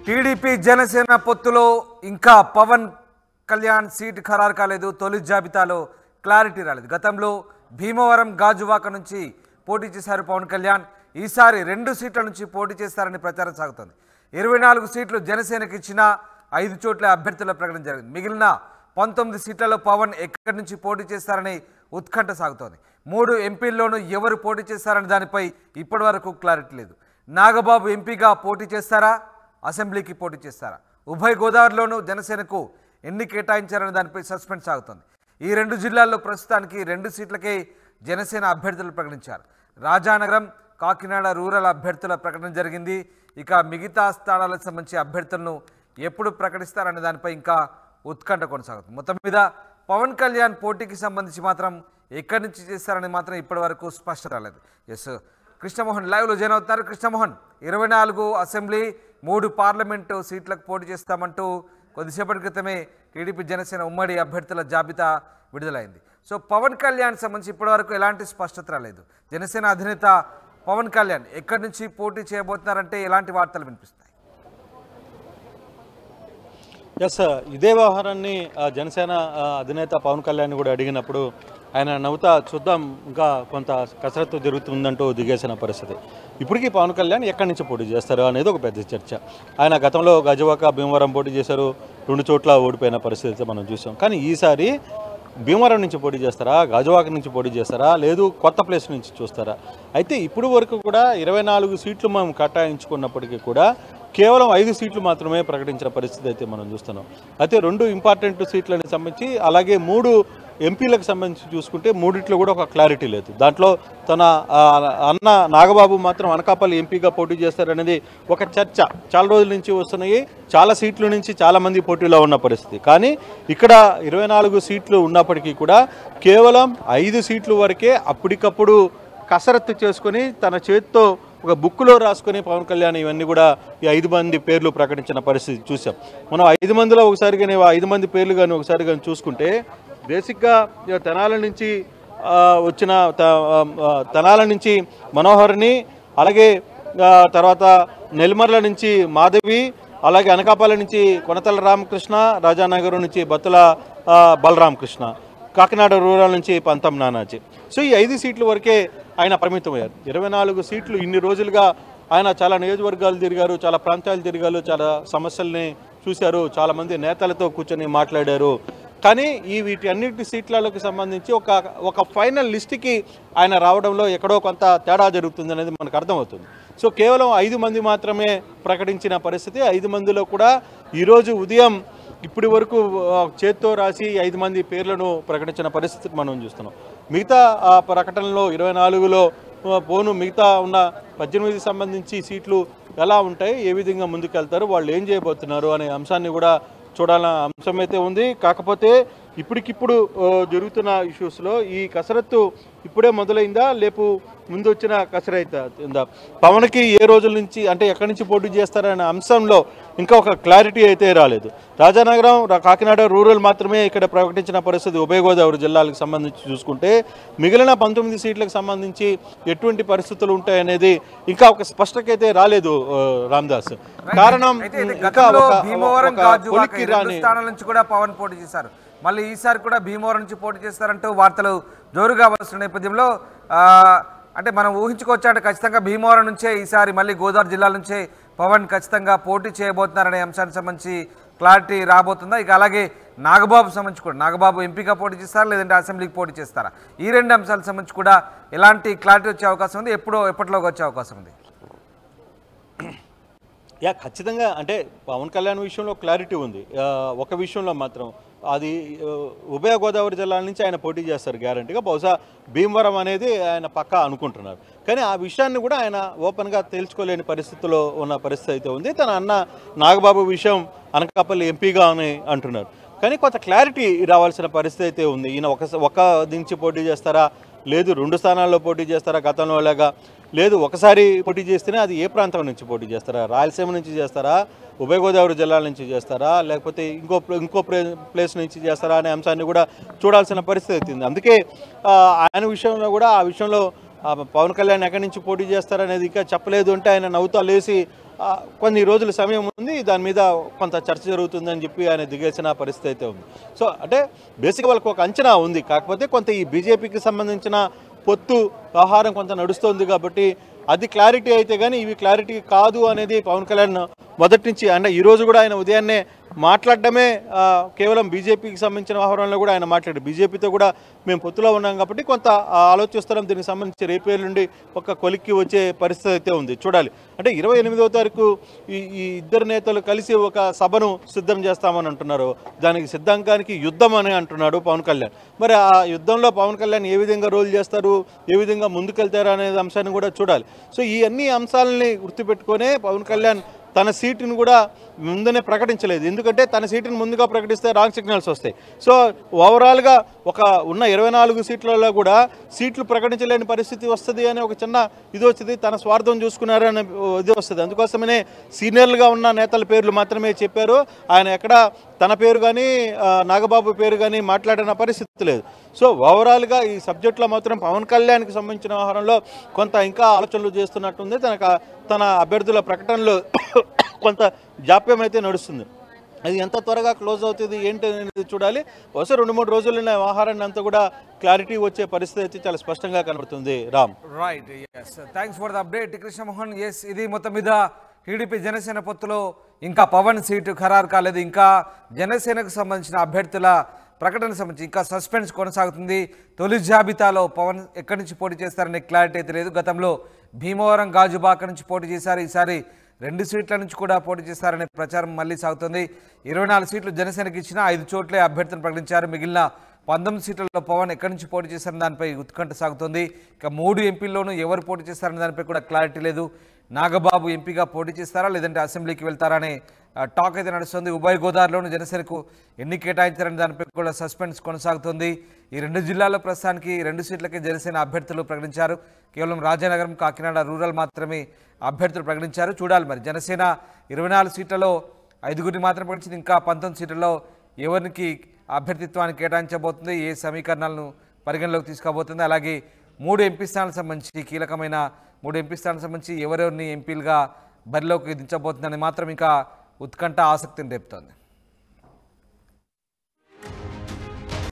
TDP Janasena పొత్తులో ఇంకా Pawan Kalyan seat ఖరారు కాలేదు. తొలి జాబితాలో క్లారిటీ రాలేదు. గతంలో భీమవరం గాజువాక నుంచి పోటీ చేశారు పవన్ కళ్యాణ్. ఈసారి 2 సీట్ల నుంచి పోటీ చేస్తారని ప్రచారం సాగుతోంది. 24 సీట్లు జనసేనకు ఇచ్చిన 5 చోట్ల అభ్యర్థుల ప్రకటన జరిగింది. మిగిలిన 19 సీట్లలో పవన్ ఎక్కడి నుంచి పోటీ చేస్తారని ఉత్కంఠ సాగుతోంది. 3 ఎంపీల్లోనూ ఎవరు పోటీ చేస్తారని దానిపై ఇప్పటి వరకు క్లారిటీ లేదు. నాగబాబు ఎంపీగా పోటీ చేస్తారా, అసెంబ్లీకి పోటీ చేస్తారా, ఉభయ గోదావరిలోనూ జనసేనకు ఎన్ని కేటాయించారని దానిపై సస్పెన్స్ సాగుతోంది. ఈ 2 జిల్లాల్లో ప్రస్తుతానికి 2 సీట్లకే జనసేన అభ్యర్థులు ప్రకటించారు. రాజానగరం, కాకినాడ రూరల్ అభ్యర్థుల ప్రకటన జరిగింది. ఇక మిగతా స్థానాలకు సంబంధించి అభ్యర్థులను ఎప్పుడు ప్రకటిస్తారనే దానిపై ఇంకా ఉత్కంఠ కొనసాగుతుంది. మొత్తం మీద పవన్ కళ్యాణ్ పోటీకి సంబంధించి మాత్రం ఎక్కడి నుంచి చేస్తారని మాత్రం ఇప్పటి వరకు స్పష్టత రాలేదు. ఎస్, కృష్ణమోహన్ లైవ్లో జాయిన్ అవుతున్నారు. కృష్ణమోహన్, 24 అసెంబ్లీ 3 పార్లమెంటు సీట్లకు పోటీ చేస్తామంటూ కొద్దిసేపటి క్రితమే టీడీపీ జనసేన ఉమ్మడి అభ్యర్థుల జాబితా విడుదలైంది. సో పవన్ కళ్యాణ్ సంబంధించి ఇప్పటివరకు ఎలాంటి స్పష్టత రాలేదు. జనసేన అధినేత పవన్ కళ్యాణ్ ఎక్కడి నుంచి పోటీ చేయబోతున్నారంటే ఎలాంటి వార్తలు వినిపిస్తాయి? ఎస్, ఇదే వ్యవహారాన్ని జనసేన అధినేత పవన్ కళ్యాణ్ కూడా అడిగినప్పుడు ఆయన నవ్వుతా చూద్దాం ఇంకా కొంత కసరత్తు జరుగుతుందంటూ దిగేసిన పరిస్థితి. ఇప్పటికీ పవన్ కళ్యాణ్ ఎక్కడి నుంచి పోటీ చేస్తారు అనేది ఒక పెద్ద చర్చ. ఆయన గతంలో గజవాక, భీమవరం పోటీ చేశారు. 2 చోట్ల ఓడిపోయిన పరిస్థితి మనం చూసాం. కానీ ఈసారి భీమవరం నుంచి పోటీ చేస్తారా, గాజువాక నుంచి పోటీ చేస్తారా, లేదు కొత్త ప్లేస్ నుంచి చూస్తారా? అయితే ఇప్పుడు వరకు కూడా 24 సీట్లు మనం కేటాయించుకున్నప్పటికీ కూడా కేవలం 5 సీట్లు మాత్రమే ప్రకటించిన పరిస్థితి అయితే మనం చూస్తున్నాం. అయితే 2 ఇంపార్టెంట్ సీట్లకు సంబంధించి, అలాగే 3 ఎంపీలకు సంబంధించి చూసుకుంటే 3 కూడా ఒక క్లారిటీ లేదు. దాంట్లో తన అన్న నాగబాబు మాత్రం అనకాపల్లి ఎంపీగా పోటీ చేస్తారనేది ఒక చర్చ చాలా రోజుల నుంచి వస్తున్నాయి. చాలా సీట్ల నుంచి చాలామంది పోటీలో ఉన్న పరిస్థితి. కానీ ఇక్కడ 24 సీట్లు ఉన్నప్పటికీ కూడా కేవలం 5 సీట్లు వరకే అప్పటికప్పుడు కసరత్తు చేసుకొని తన చేతితో ఒక బుక్లో రాసుకొని పవన్ కళ్యాణ్ ఇవన్నీ కూడా ఈ 5 మంది పేర్లు ప్రకటించిన పరిస్థితి చూసాం. మనం 5 మందిలో ఒకసారి కానీ 5 మంది పేర్లు కానీ ఒకసారి కానీ చూసుకుంటే బేసిక్గా తెనాల నుంచి వచ్చిన తెనాల నుంచి మనోహర్ని, అలాగే తర్వాత నెల్లిమర్ల నుంచి మాధవి, అలాగే అనకాపల్లి నుంచి కొనతల రామకృష్ణ, రాజానగరం నుంచి బత్తుల బలరామకృష్ణ, కాకినాడ రూరల్ నుంచి పంతం నానాజీ. సో ఈ 5 సీట్ల వరకే ఆయన పరిమితమయ్యారు. 24 సీట్లు ఇన్ని రోజులుగా ఆయన చాలా నియోజకవర్గాలు తిరిగారు, చాలా ప్రాంతాలు తిరిగారు, చాలా సమస్యల్ని చూశారు, చాలామంది నేతలతో కూర్చొని మాట్లాడారు. కానీ వీటి అన్నిటి సీట్లకు సంబంధించి ఒక ఫైనల్ లిస్ట్కి ఆయన రావడంలో ఎక్కడో కొంత తేడా జరుగుతుంది అనేది మనకు అర్థమవుతుంది. సో కేవలం 5 మంది మాత్రమే ప్రకటించిన పరిస్థితి. 5 మందిలో కూడా ఈరోజు ఉదయం ఇప్పటి వరకు చేత్తో రాసి 5 మంది పేర్లను ప్రకటించిన పరిస్థితి మనం చూస్తున్నాం. మిగతా ప్రకటనలో 24లో పోను మిగతా ఉన్న 18 సంబంధించి సీట్లు ఎలా ఉంటాయి, ఏ విధంగా ముందుకెళ్తారు, వాళ్ళు ఏం చేయబోతున్నారు అనే అంశాన్ని కూడా చూడాలన్న అంశం అయితే ఉంది. కాకపోతే ఇప్పటికిప్పుడు జరుగుతున్న ఇష్యూస్లో ఈ కసరత్తు ఇప్పుడే మొదలైందా, లేపు ముందు వచ్చిన కసరత్తుందా, పవన్కి ఏ రోజుల నుంచి అంటే ఎక్కడి నుంచి పోటీ చేస్తారనే అంశంలో ఇంకా ఒక క్లారిటీ అయితే రాలేదు. రాజానగరం, కాకినాడ రూరల్ మాత్రమే ఇక్కడ ప్రకటించిన పరిస్థితి. ఉభయ గోదావరి జిల్లాలకు సంబంధించి చూసుకుంటే మిగిలిన 19 సీట్లకు సంబంధించి ఎటువంటి పరిస్థితులు ఉంటాయనేది ఇంకా ఒక స్పష్టత అయితే రాలేదు రామ్దాస్. కారణం నుంచి కూడా పవన్ పోటీ చేశారు. మళ్ళీ ఈసారి కూడా భీమవరం నుంచి పోటీ చేస్తారంటూ వార్తలు జోరుగా వస్తున్న నేపథ్యంలో అంటే మనం ఊహించుకోవచ్చు అంటే ఖచ్చితంగా భీమవరం నుంచే ఈసారి మళ్ళీ గోదావరి జిల్లాల నుంచే పవన్ ఖచ్చితంగా పోటీ చేయబోతున్నారనే అంశానికి సంబంధించి క్లారిటీ రాబోతుందా? ఇక అలాగే నాగబాబు సంబంధించి కూడా నాగబాబు ఎంపీగా పోటీ చేస్తారా, లేదంటే అసెంబ్లీకి పోటీ చేస్తారా? ఈ 2 అంశాలకు సంబంధించి కూడా ఎలాంటి క్లారిటీ వచ్చే అవకాశం ఉంది, ఎప్పటిలోకి వచ్చే అవకాశం ఉంది? ఖచ్చితంగా అంటే పవన్ కళ్యాణ్ విషయంలో క్లారిటీ ఉంది. ఒక విషయంలో మాత్రం అది ఉభయ గోదావరి జిల్లాల నుంచి ఆయన పోటీ చేస్తారు గ్యారంటీగా. బహుశా భీమవరం అనేది ఆయన పక్కా అనుకుంటున్నారు. కానీ ఆ విషయాన్ని కూడా ఆయన ఓపెన్గా తేల్చుకోలేని పరిస్థితిలో ఉన్న పరిస్థితి అయితే ఉంది. తన అన్న నాగబాబు విషయం అనకాపల్లి ఎంపీగా అని అంటున్నారు. కానీ కొంత క్లారిటీ రావాల్సిన పరిస్థితి అయితే ఉంది. ఈయన ఒక నుంచి పోటీ చేస్తారా, లేదు 2 స్థానాల్లో పోటీ చేస్తారా గతంలో లాగా, లేదు ఒకసారి పోటీ చేస్తేనే అది ఏ ప్రాంతం నుంచి పోటీ చేస్తారా, రాయలసీమ నుంచి చేస్తారా, ఉభయ గోదావరి జిల్లాల నుంచి చేస్తారా, లేకపోతే ఇంకో ప్లేస్ నుంచి చేస్తారా అనే అంశాన్ని కూడా చూడాల్సిన పరిస్థితి అవుతుంది. అందుకే ఆయన విషయంలో కూడా ఆ విషయంలో పవన్ కళ్యాణ్ ఎక్కడి నుంచి పోటీ చేస్తారనేది ఇంకా చెప్పలేదు అంటే ఆయన నవ్వుతా లేసి కొన్ని రోజుల సమయం ఉంది, దాని మీద కొంత చర్చ జరుగుతుందని చెప్పి ఆయన దిగేసిన పరిస్థితి అయితే ఉంది. సో అంటే బేసిక్గా వాళ్ళకి ఒక అంచనా ఉంది, కాకపోతే కొంత ఈ బీజేపీకి సంబంధించిన పొత్తు వ్యవహారం కొంత నడుస్తుంది కాబట్టి అది క్లారిటీ అయితే కానీ ఇవి క్లారిటీ కాదు అనేది పవన్ కళ్యాణ్ మొదటి నుంచి అంటే ఈరోజు కూడా ఆయన ఉదయాన్నే మాట్లాడడమే కేవలం బీజేపీకి సంబంధించిన వ్యవహారంలో కూడా ఆయన మాట్లాడారు. బీజేపీతో కూడా మేము పొత్తులో ఉన్నాం కాబట్టి కొంత ఆలోచిస్తున్నాం, దీనికి సంబంధించి రేపేళ్ళ నుండి ఒక కొలిక్కి వచ్చే పరిస్థితి అయితే ఉంది. చూడాలి అంటే 28వ తారీఖు ఈ ఇద్దరు నేతలు కలిసి ఒక సభను సిద్ధం చేస్తామని అంటున్నారు. దానికి సిద్ధాంతానికి యుద్ధం అని అంటున్నాడు పవన్ కళ్యాణ్. మరి ఆ యుద్ధంలో పవన్ కళ్యాణ్ ఏ విధంగా రోల్ చేస్తారు, ఏ విధంగా ముందుకెళ్తారు అనే అంశాన్ని కూడా చూడాలి. సో ఈ అన్ని అంశాలని గుర్తుపెట్టుకునే పవన్ కళ్యాణ్ తన సీటును కూడా ముందునే ప్రకటించలేదు, ఎందుకంటే తన సీటును ముందుగా ప్రకటిస్తే రాంగ్ సిగ్నల్స్ వస్తాయి. సో ఓవరాల్గా ఒక ఉన్న 24 సీట్లలో కూడా సీట్లు ప్రకటించలేని పరిస్థితి వస్తుంది అనే ఒక చిన్న ఇది వచ్చింది, తన స్వార్థం చూసుకున్నారనే ఇది వస్తుంది. అందుకోసమనే సీనియర్లుగా ఉన్న నేతల పేర్లు మాత్రమే చెప్పారు, ఆయన ఎక్కడ తన పేరు కానీ నాగబాబు పేరు కానీ మాట్లాడిన పరిస్థితి లేదు. సో ఓవరాల్గా ఈ సబ్జెక్ట్లో మాత్రం పవన్ కళ్యాణ్కి సంబంధించిన వ్యవహారంలో కొంత ఇంకా ఆలోచనలు చేస్తున్నట్టుంది. తన అభ్యర్థుల ప్రకటనలో కొంత జాప్యం అయితే నడుస్తుంది. అది ఎంత త్వరగా క్లోజ్ అవుతుంది ఏంటి అనేది చూడాలి. బహుశా 2-3 రోజులున్న వ్యవహారాన్ని అంతా కూడా క్లారిటీ వచ్చే పరిస్థితి అయితే చాలా స్పష్టంగా కనబడుతుంది. Ram right, yes, thanks for the update Krishnamohan. Yes, ఇది మొత్తం మీద టీడీపీ జనసేన పొత్తులో ఇంకా పవన్ సీటు ఖరారు కాలేదు, ఇంకా జనసేనకు సంబంధించిన అభ్యర్థుల ప్రకటన సంబంధించి ఇంకా సస్పెన్స్ కొనసాగుతుంది. తొలి జాబితాలో పవన్ ఎక్కడి నుంచి పోటీ చేస్తారనే క్లారిటీ అయితే లేదు. గతంలో భీమవరం గాజుబాక నుంచి పోటీ చేశారు, ఈసారి 2 సీట్ల నుంచి కూడా పోటీ చేస్తారనే ప్రచారం మళ్ళీ సాగుతుంది. 24 సీట్లు జనసేనకి ఇచ్చిన 5 చోట్లే అభ్యర్థులను ప్రకటించారు. మిగిలిన 19 సీట్లలో పవన్ ఎక్కడి నుంచి పోటీ చేస్తారని దానిపై ఉత్కంఠ సాగుతుంది. ఇక 3 ఎంపీల్లోనూ ఎవరు పోటీ చేస్తారనే దానిపై కూడా క్లారిటీ లేదు. నాగబాబు ఎంపీగా పోటీ చేస్తారా లేదంటే అసెంబ్లీకి వెళ్తారా అనే టాక్ అయితే నడుస్తుంది. ఉభయ గోదావరిలోనూ జనసేనకు ఎన్ని కేటాయించారనే దానిపై కూడా సస్పెన్స్ కొనసాగుతుంది. ఈ 2 జిల్లాల్లో ప్రస్తుతానికి 2 సీట్లకే జనసేన అభ్యర్థులు ప్రకటించారు. కేవలం రాజానగరం, కాకినాడ రూరల్ మాత్రమే అభ్యర్థులు ప్రకటించారు. చూడాలి మరి జనసేన 24 సీట్లలో 5గురిని మాత్రం ప్రకటించింది. ఇంకా 19 సీట్లలో ఎవరికి అభ్యర్థిత్వాన్ని కేటాయించబోతుంది, ఏ సమీకరణాలను పరిగణలోకి తీసుకోబోతుంది, అలాగే 3 ఎంపీ స్థానాలకు సంబంధించి కీలకమైన 3 ఎంపీ స్థానాలకు సంబంధించి ఎవరెవరిని ఎంపీలుగా బరిలోకి దించబోతుందని మాత్రం ఇంకా ఉత్కంఠ ఆసక్తిని రేపుతోంది.